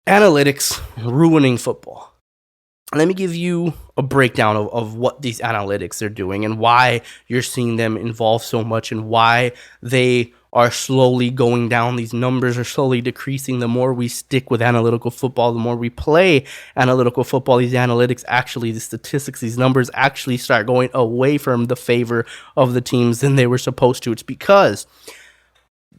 Analytics ruining football. Let me give you a breakdown of what these analytics are doing and why you're seeing them involve so much and why they are slowly going down. These numbers are slowly decreasing. The more we stick with analytical football, the more we play analytical football, these analytics actually, the statistics, these numbers actually start going away from the favor of the teams than they were supposed to. It's because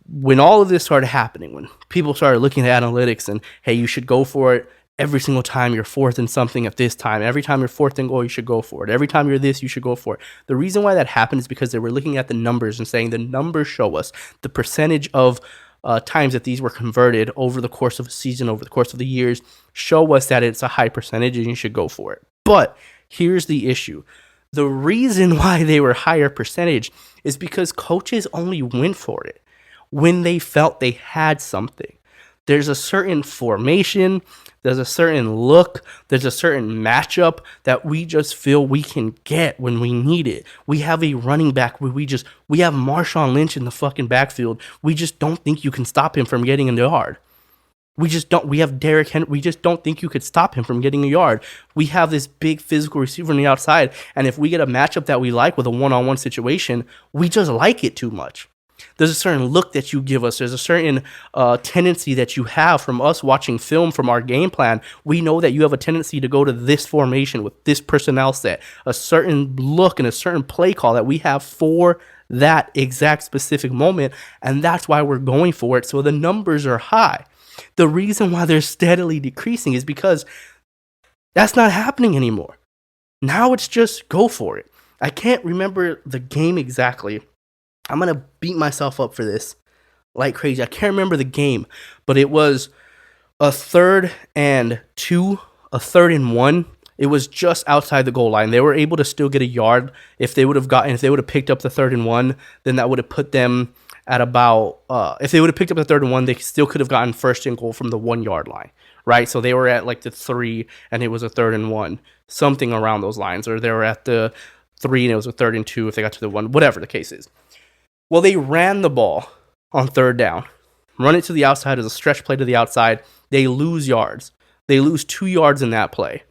when all of this started happening, when people started looking at analytics and, hey, you should go for it every single time you're fourth in something at this time. Every time you're fourth and goal, you should go for it. Every time you're this, you should go for it. The reason why that happened is because they were looking at the numbers and saying the numbers show us the percentage of times that these were converted over the course of a season, over the course of the years, show us that it's a high percentage and you should go for it. But here's the issue. The reason why they were higher percentage is because coaches only went for it when they felt they had something. There's a certain formation, there's a certain look, there's a certain matchup that we just feel we can get when we need it. We have a running back where we have Marshawn Lynch in the fucking backfield. We just don't think you can stop him from getting in the yard. We have Derrick Henry. We just don't think you could stop him from getting a yard. We have this big physical receiver on the outside, and if we get a matchup that we like with a one-on-one situation, we just like it too much. There's a certain look that you give us. There's a certain tendency that you have from us watching film, from our game plan. We know that you have a tendency to go to this formation with this personnel set, a certain look and a certain play call that we have for that exact specific moment, and that's why we're going for it. So the numbers are high. The reason why they're steadily decreasing is because that's not happening anymore. Now it's just go for it. I can't remember the game exactly. I'm going to beat myself up for this like crazy. I can't remember the game, but it was a 3rd and 2, a 3rd and 1. It was just outside the goal line. They were able to still get a yard. If they would have picked up the 3rd and 1, then that would have put them at about, if they would have picked up the 3rd and 1, they still could have gotten 1st and goal from the 1 yard line, right? So they were at like the 3 and it was a 3rd and 1, something around those lines. Or they were at the 3 and it was a 3rd and 2 if they got to the 1, whatever the case is. Well, they ran the ball on 3rd down, run it to the outside as a stretch play to the outside. They lose yards. They lose 2 yards in that play.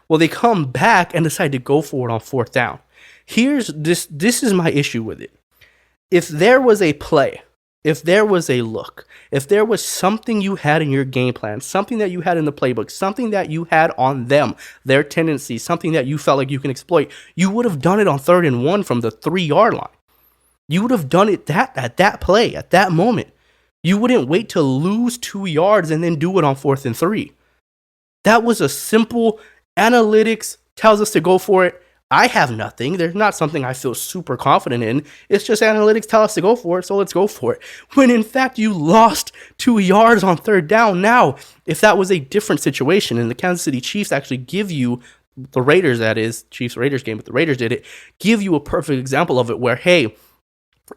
Well, they come back and decide to go for it on 4th down. This is my issue with it. If there was a play, if there was a look, if there was something you had in your game plan, something that you had in the playbook, something that you had on them, their tendencies, something that you felt like you can exploit, you would have done it on 3rd and 1 from the 3 yard line. You would have done it at that play, at that moment. You wouldn't wait to lose 2 yards and then do it on 4th and 3. That was a simple analytics tells us to go for it. I have nothing. There's not something I feel super confident in. It's just analytics tell us to go for it, so let's go for it. When in fact you lost 2 yards on 3rd down. Now, if that was a different situation and the Kansas City Chiefs actually give you, the Raiders, that is, Chiefs-Raiders game, but the Raiders did it, give you a perfect example of it where, hey,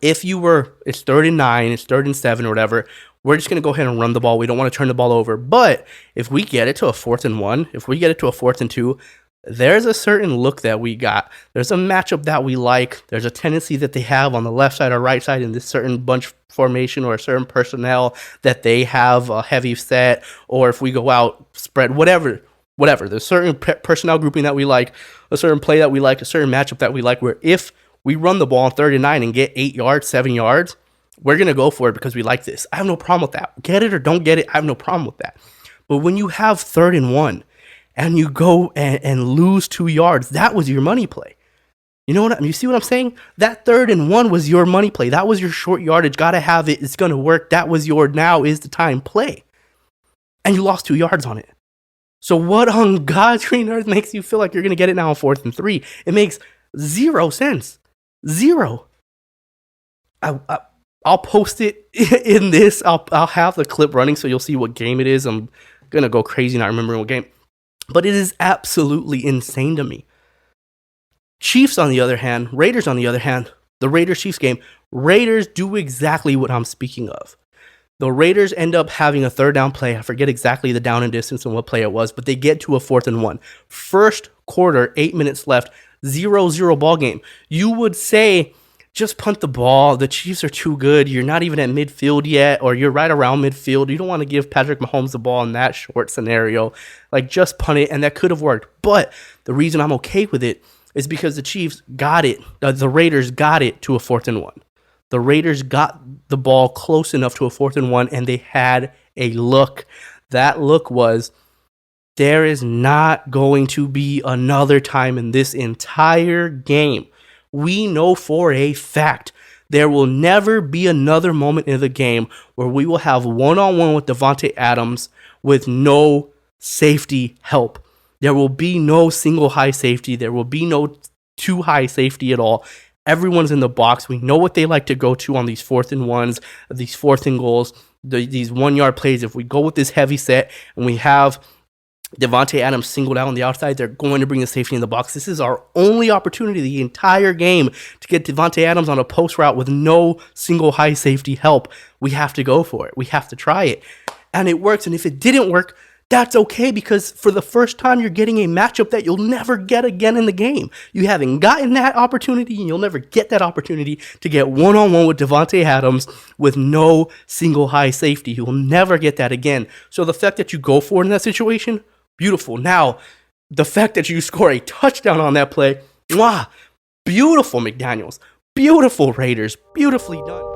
if it's 3rd and 9, it's 3rd and 7 or whatever, we're just going to go ahead and run the ball. We don't want to turn the ball over. But if we get it to a 4th and 1, if we get it to a 4th and 2, there's a certain look that we got. There's a matchup that we like. There's a tendency that they have on the left side or right side in this certain bunch formation or a certain personnel that they have a heavy set. Or if we go out, spread, whatever. There's certain personnel grouping that we like, a certain play that we like, a certain matchup that we like, where if we run the ball on 3rd and 9 and get 8 yards, 7 yards, we're going to go for it because we like this. I have no problem with that. Get it or don't get it, I have no problem with that. But when you have 3rd and 1 and you go and lose 2 yards, that was your money play. You know what? You see what I'm saying? That 3rd and 1 was your money play. That was your short yardage. Got to have it. It's going to work. That was your now is the time play. And you lost 2 yards on it. So what on God's green earth makes you feel like you're going to get it now on 4th and 3? It makes 0 sense. 0. I'll post it in this. I'll have the clip running so you'll see what game it is. I'm gonna go crazy not remembering what game, but it is absolutely insane to me. Chiefs on the other hand, Raiders on the other hand, the Raiders-Chiefs game, Raiders do exactly what I'm speaking of. The Raiders end up having a 3rd down play. I forget exactly the down and distance and what play it was, but they get to a 4th and 1. First quarter, 8 minutes left, 0-0 ball game. You would say just punt the ball. The Chiefs are too good. You're not even at midfield yet, or you're right around midfield. You don't want to give Patrick Mahomes the ball in that short scenario. Like, just punt it, and that could have worked. But the reason I'm okay with it is because the Chiefs got it. The Raiders got it to a 4th and 1. The Raiders got the ball close enough to a 4th and 1, and they had a look. That look was, there is not going to be another time in this entire game. We know for a fact there will never be another moment in the game where we will have one-on-one with Davante Adams with no safety help. There will be no single high safety. There will be no two high safety at all. Everyone's in the box. We know what they like to go to on these 4th and 1s, these 4th and goals, these 1-yard plays. If we go with this heavy set and we have Davante Adams singled out on the outside, they're going to bring the safety in the box. This is our only opportunity the entire game to get Davante Adams on a post route with no single high safety help. We have to go for it. We have to try it. And it works. And if it didn't work, that's okay, because for the first time, you're getting a matchup that you'll never get again in the game. You haven't gotten that opportunity, and you'll never get that opportunity to get one-on-one with Davante Adams with no single high safety. You'll never get that again. So the fact that you go for it in that situation, beautiful. Now, the fact that you score a touchdown on that play, beautiful, McDaniels. Beautiful, Raiders. Beautifully done.